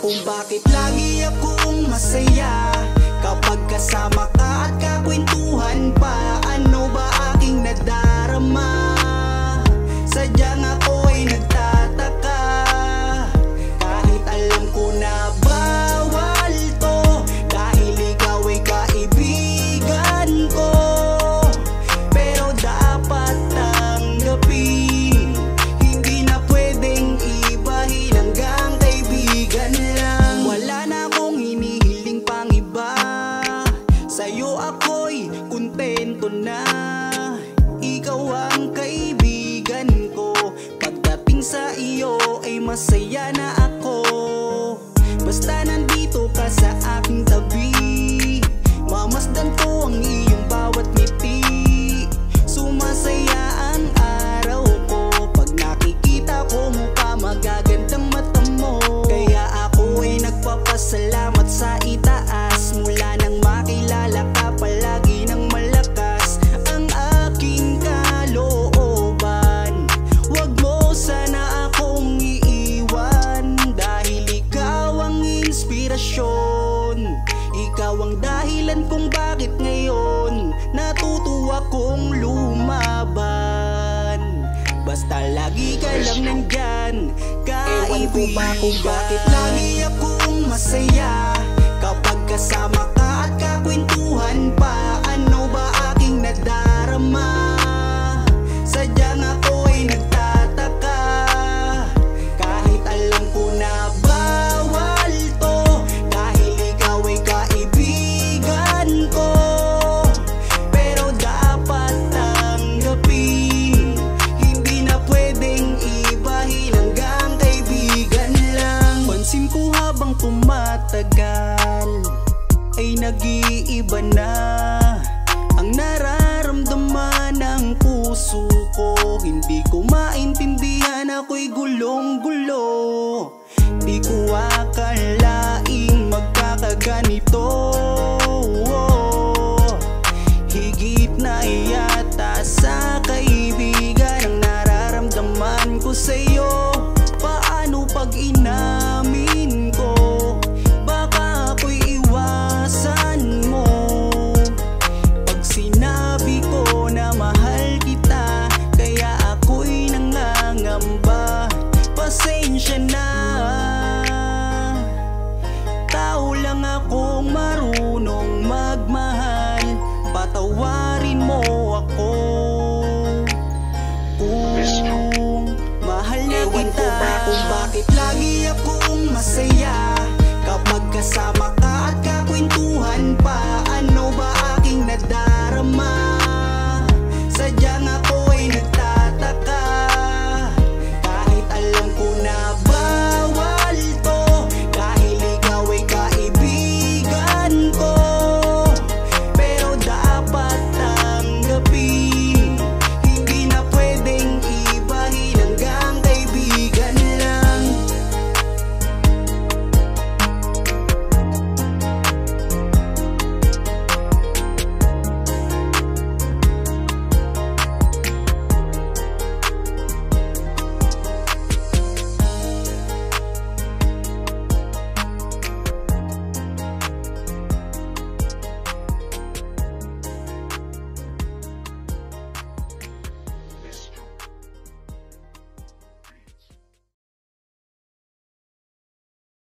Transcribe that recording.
kung bakit lagi akong masaya kapag kasama ka at kakwentuhan pa. Ano ba aking nadarama? Sadyang ako'y nagtataka, kahit alam ko na bawal to, dahil ikaw ay kaibigan ko. Pero dapat tanggapin, hindi na pwedeng ibahin, hanggang kaibigan lang. Wala na akong hinihiling pang iba, sa'yo ako'y kontento na. Ikaw ang kaibigan ko, pagdating sa iyo ay masaya na ako. Basta nandito ka sa aking tabi, mamasdan ko ang iyong bawat ngiti. Sumasaya ang araw ko pag nakikita ko mukha, magagandang mata mo. Kaya ako ay nagpapasalamat sa itaas, mula nang makilala ka palagi ng malakas ang aking kalooban. Wag mo sana akong iiwan, dahil ikaw ang inspirasyon. Ikaw ang dahilan kung bakit ngayon natutuwa kong lumaban. Basta lagi ka lang nandyan, Ewan ko ba kung bakit lagi akong masaya kapag kasama ka at kakwentuhan pa. Ano ba aking nadarama? Sadyang ako'y nagtataka, kahit alam ko na bawal to, dahil ikaw ay kaibigan ko. Pero dapat tanggapin, hindi na pwedeng ibahin, hanggang kaibigan lang. Pansin ko habang tumatagal ay nag-iiba na ang nararamdaman ng puso ko. Hindi ko maintindihan, ako'y gulong-gulo.